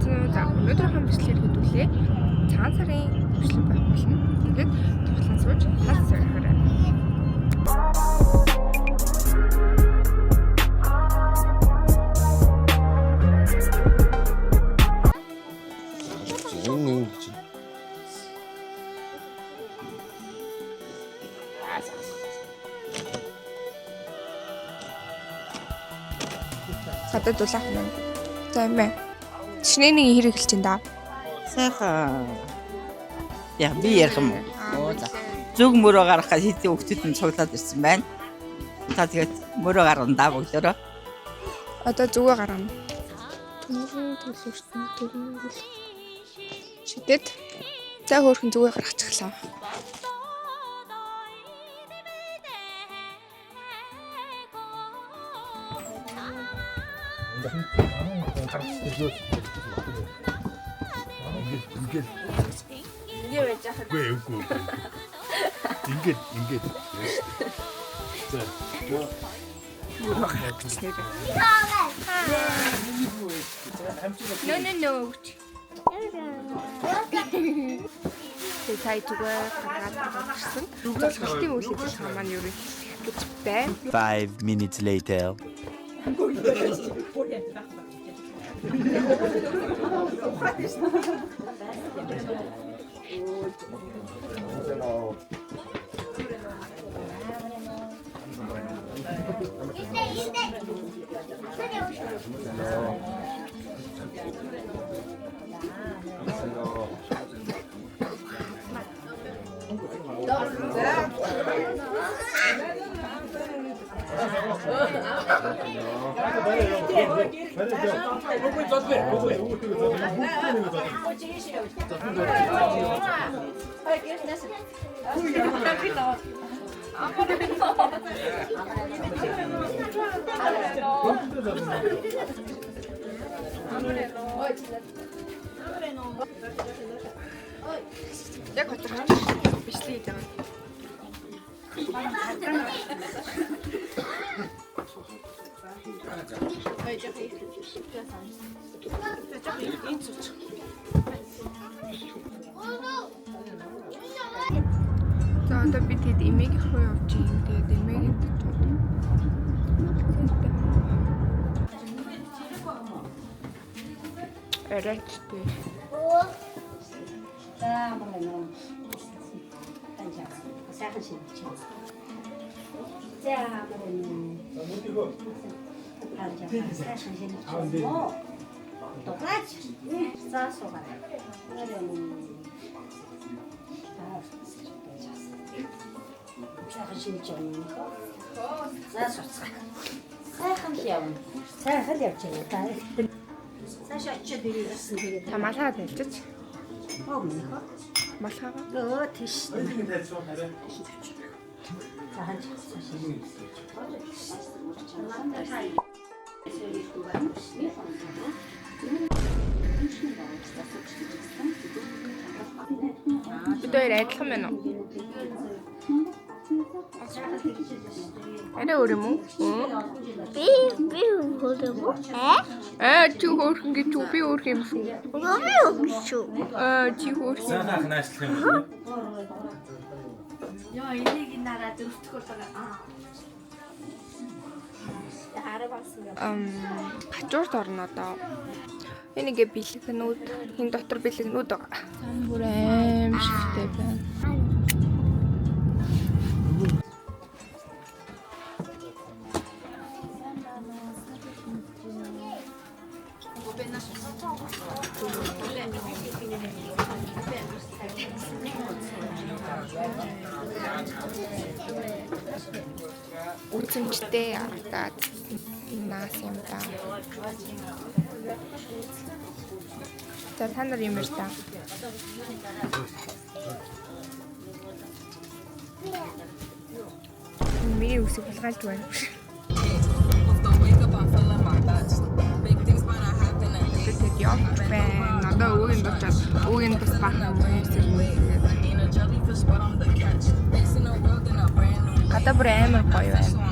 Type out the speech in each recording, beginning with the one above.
За өнөөдөр хам бичлэгээр хөдөлгөө. Цагаан сарын бичлэг байх болно. Тэгээд тоглоом сууж хас сорихорой. Гадаа дулаах юм. За юм байна. Шинэний хэрэг хэлж байна да. Сайхан. Яг би ярих юм уу? Зүг мөрөө гаргахад хэдийн хүүхдүүд нь цуглаад ирсэн байна. Та тэгээд мөрөө гаргана да бүгдөө. Одоо зүгээ гаргана. Түрэн төлөвчтөн түрэн шидэд за хөөрхөн зүгээ гаргачихлаа. 이게 왜 짜증? 왜 웃고? 인게. 자, No. Сая зүгээр гаргаад авчихсан. Золголтын үйл ажиллагаа маань юу гэж байна? 5 minutes later. Яг очих бичлэг хийж байгаа. За одоо би тэгэд эмээг руу явж юм. Тэгээд эмээг эрэттэй. сайхан шинжтэй. За сайхан шинжтэй. Доклад. За суугаа. сайхан шинжтэй юм. За суцгаа. сайхан явна. Сайхан явж байна. Цаашаа очиж дээрсэн тэгээд Та малхаа тавьчих. Малхаа. Өө тийш. Цааш. Өдөр адилхан байна уу? Арай өөр юм уу? Би хөөрөв. Чи хөөрхөн гэж би хөөрх юм шүү. Би өгшөө. Чи хөөрх. Санаах наашлах юм. Яа, энийг нараад өртгөх байгаа. Гачуурд орно одоо. Энийгээ бэлгэнүүд, энэ дотор бэлгэнүүд байгаа. Сан бүр аимшигтэй байна. Үзэмжтэй харагдаад наас юм да. За та нар юм ярьтаа. Миний үсэг булгаалж байна. Тэгээд явж байна. Одоо өвгийн дочоод өвгийн бас бахан үеэсээ гадаа бүр амар гоё байна.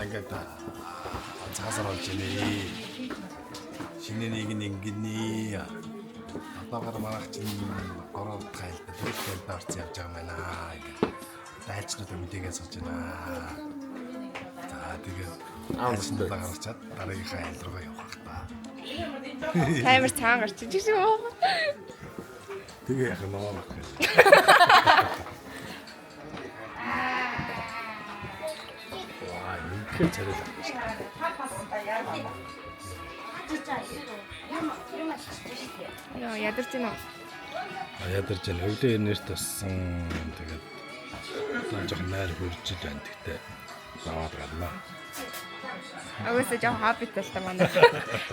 ингээд цаасаар болж байна. Шинэ нэг ингэний одоогоор манайх чинь гороод хайлтад хэлбэрт орж явж байгаа юм байна. Ингээд дайчнуудаа мэдээгээ сууж байна. За тэгээд аавчнуудаа гаргачаад дараагийнхаа айл руугаа явах та. Таймер цаан гарч иж шүү. Тэгээ яах юм аа. Ваа, үнэхээр царай л байна. Яа, ядарч байна уу? Ядарч байна. Өвдөө нэрт туссан. Тэгээд жоохон найр хурж байна. Тэгтээ аваад галнаа. Агаас жоо хабитал та манай.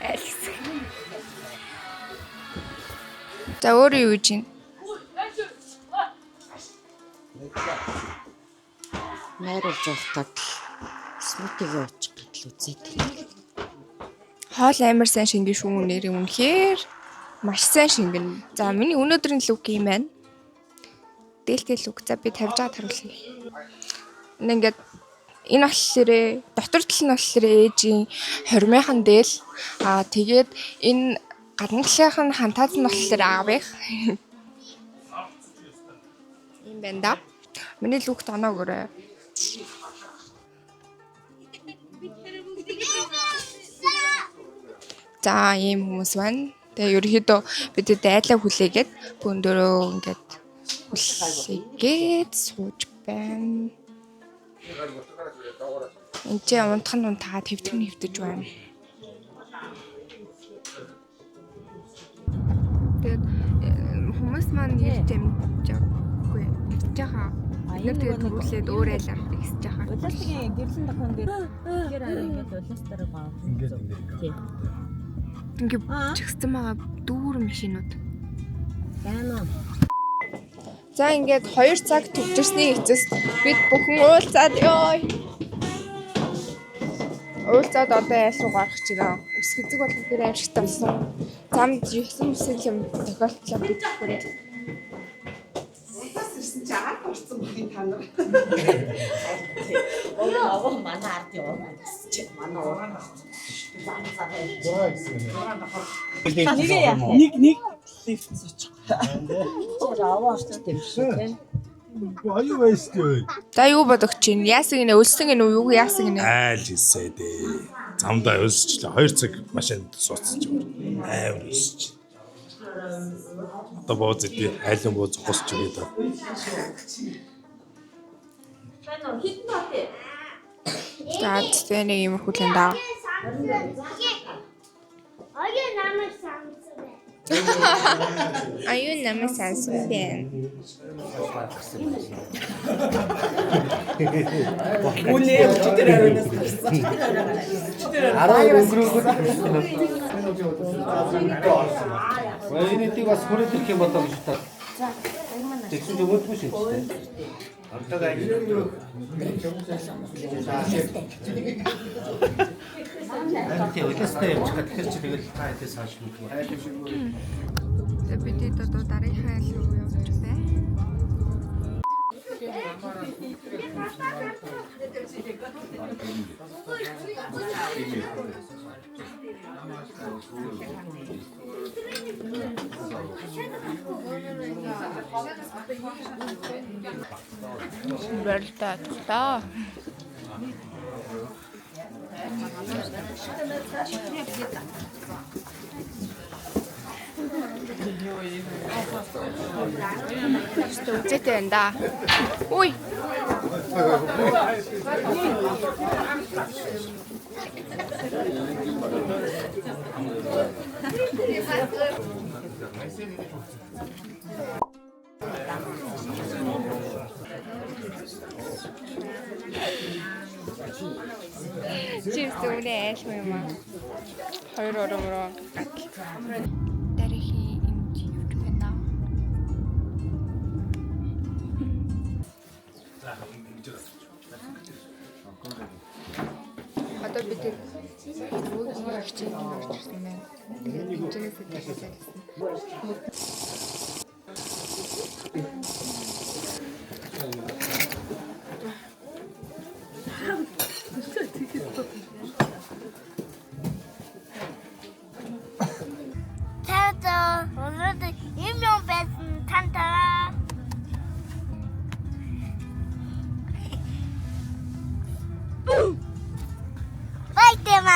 Айлс. За өөрөө юу гэж байна? Найруулж явахдаа смутиг уучих гэдэл үзээд. Хоол амар сайн шингэн шүү нэр үнэхээр маш сайн шингэн. За миний өнөөдрийн лук юм байна. Дээлтэй лук. За би тавьж аваад харуулъя. Ингээд энэ болохоор дотор тал нь болохоор ээжийн хормынхан дээл. Тэгээд энэ гадна талынх нь хантаад нь болохоор аавынх. Ийм байна да. Миний лук тоноогоорой. За ийм хүмүүс байна. Тэгээ ерөөхдөө бид дайлаа хүлээгээд бөндөрөө ингээд хүлээгээд сууж байна. Энд чи унтах нь унтаа твтгэн байна. Тэгээд хүмүүс маань ирж амжаагүй ирж байгаа. Бид тэгээд төрүүлээд өөр айлаар ихсэж байгаа. Улаастгийн гэрлэн дахин дээр тэгэхээр арай ингэж улаастаар гоо. Ингээд. Ингээ чигсэн байгаа дүүрэн машинууд. Байна уу? За ингээд 2 цаг төвчрсний эцэст бид бүхэн уулзаад ёо. Уулзаад одоо ял руу гарах гэж байна. Ус хэзэг болох дээр аимшигтай болсон. Замд юусэн үсэл юм тохиолдлоо бид бүхэнд. Улаас ирсэн чи ард орсон бүхний та нар. Оо манай ард яваа гэсэн чи манай уран Нэг лифт суучих. чи аваа орчих юм шиг тийм. Аюу байсгүй. За юу бодогч чинь яасан гинэ өлсөн гинэ юу яасан гинэ. Айл хийсэй дээ. Замдаа өлсчлээ. 2 цаг машинд сууцсан ч юм. Айл өлсч. Одоо бооз идэ айлын бооз госч үгүй даа. За тэний юм хүлэн даа. Аюу намайг сансан байна. Үнэ өчтөр араас гарсан. Энэ тийг бас хүрээд ирэх юм болоо гэж бодоод. Тэгсэн чинь өөдгүй шүү дээ. Антага энэ өдөөстэй юм чад тэгэхээр чи тэгэл та хэдээс хааш юм бэ? За бид одоо дараагийн хайл руу явж байна. Бэлтата. Үзээтэй байна да. Үй. Чивсүнэ айлх юм аа. Хоёр ороо дарихи имж явж байна. Одоо бид нөгөө хичээл хийсэн байна. Тэгээд хичээлээс талхалсан.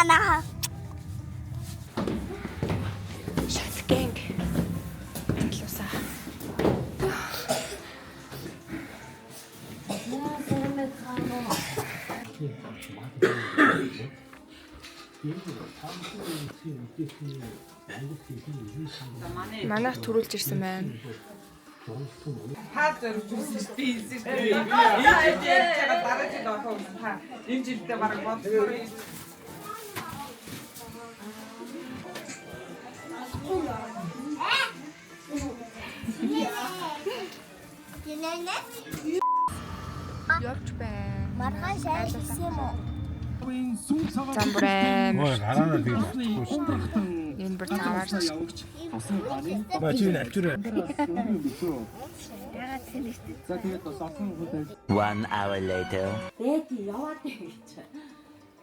Манаа. Шатгэнг. Лусаа. Манайх төрүүлж ирсэн байна. Гинэнэ. Явж байна. Маргааш айлсан юм уу? Замбрэм. гараараа тэгээд авчихгүй шүү дээ. Энэ бүр цаарч. Ба чи навчраа. 1 hour later.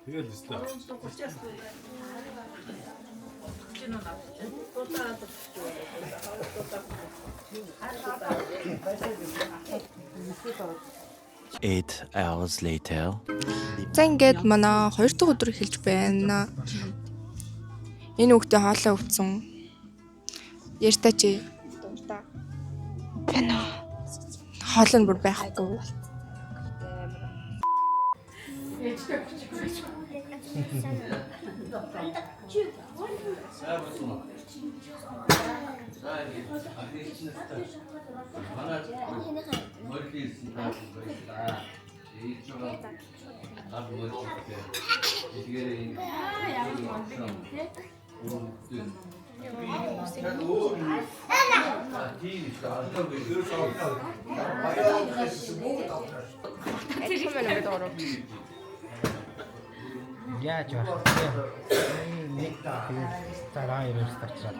Тэгэл өстой. Eight hours later. За ингээд манай 2 дахь өдөр эхэлж байна. Энэ хүүхдээ хоолоо өвцөн. Ярьтаа чи. Байна. Хоол нь бүр байхгүй. Яаж байна? Нэг дараа ирэх старчаад.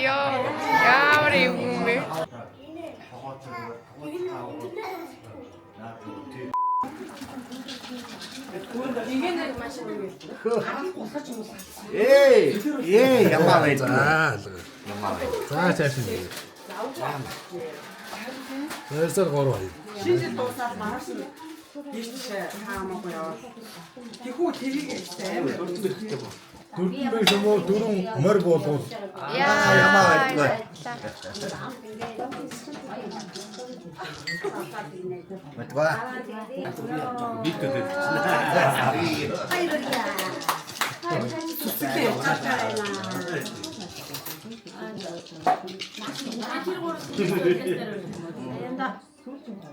Йоо. Ямар юм бэ? Ямаа байна. За цааш нь. Тэрсэр гоор бай. Шинжил дуусаад маргааш ирч хаамаагүй яваа. Тэхүү тэрийг ихтэй амар дурдчихтэй байна. Дөрвөн биш юм уу? Дөрвөн морь болгоол. Ямаа байдаг. Матва. Битэд.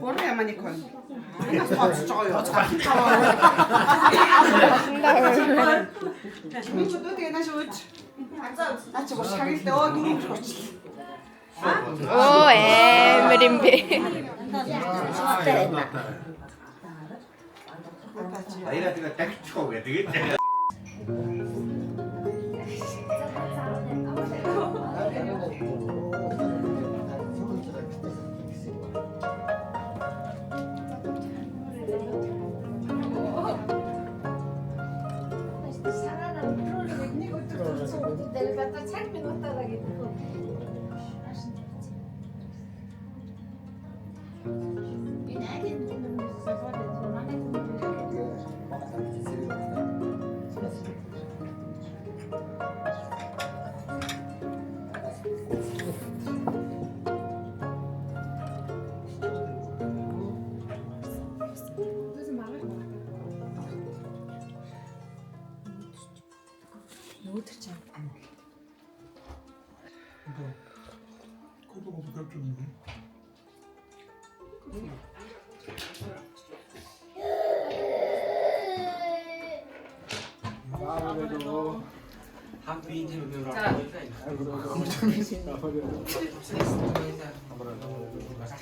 Гурван яманы кон. Нас тоцож байгаа юу? Ми ч үгүй наш үуч. Наач гоо шагилдээ өө дөрөв хүчлээ. Оо амар юм бэ. Аяа тэгээ тагчихоо гэдэг.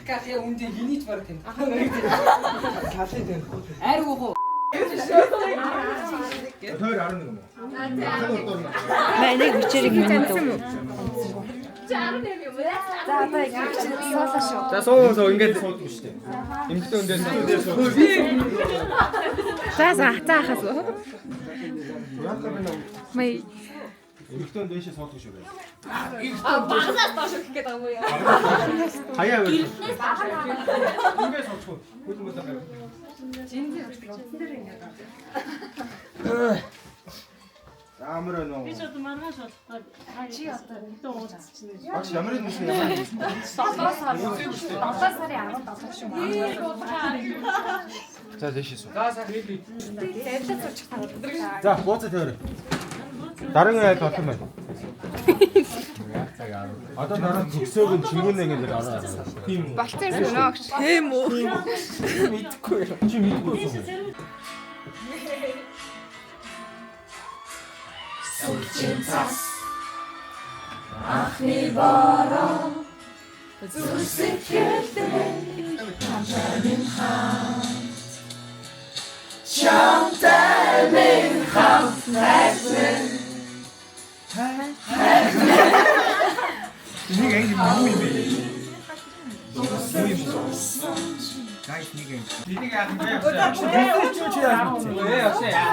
Кафе үнди хинийч баг тийм. Кафе тийм. Айргуу хоо. Тойр 11 юм уу? Нэг бичээрийг минут. За суу ингээд сууддаг шүү дээ. Эмхтэн өндөөс сууддаг. Заахаас уу. Мэй Эмхтэн дэшээ сууддаг шүү дээ. багнаас доош гэх гээд байгаа юм уу? Хаяа вэ? Ингээд суудчих. Хөл мөдө гарах. амар байна уу? Би ч одоо маргааш болох чи одоо хэд уудчихна. Багш ямар юм бэ? Ямар юм? 7 сарын 17 шүү. За дэшээс. За За бууцаа тавиарай. Дараагийн айл болох юм байна. Одоо дараа төгсөөг нь чингүүнэ ингэж аваад. Тийм үү? болцсон юм нөө гэж. Тийм үү? Мэдхгүй. Чи мэдгүй юу? Нэг ингэ муу юм бэ? Гайс нэг юм. Энийг яах юм бэ?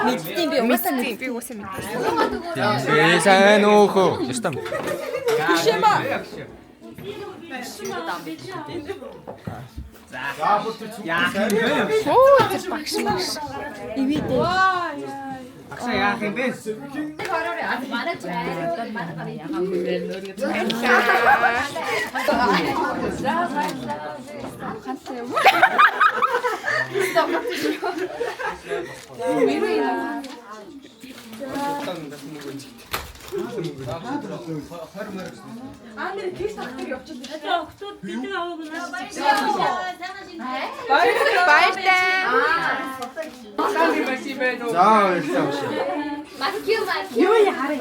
Мэдтiin би угаасаа мэдтiin би угаасаа мэдтiin. Ээ сайн өөхөө. Ястам. За бүр яах юм бэ? Оо тэр багш багш. Ивэдэ. Агшаа яах юм бэ? Андэр киш тахтар явчихлаа. Одоо октод гэдэг аваг нь Баяртай. Сами масибэ нөө. За баярлалаа. Юу яарэ?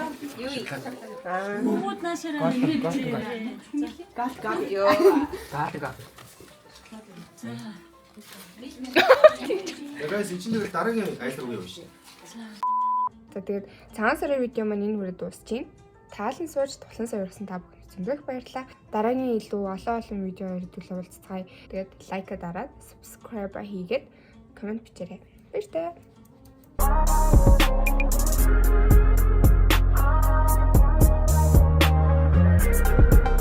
Бүгд наашаараа нэвчээ. Гал ёо. Гал. Ягаас ичнэр дараагийн айл руу явна шин. За тэгээд цагаан сарын видео маань энэ хүрээд дуусчихин. Таалан сууж тулан сувирсан та бүхэнд зөндөх баярлалаа. Дараагийн илүү олон видео ирдүүлээ уулзцгаая. Тэгээд лайка дараад subscribe хийгээд комент бичээрэй. Баярлалаа.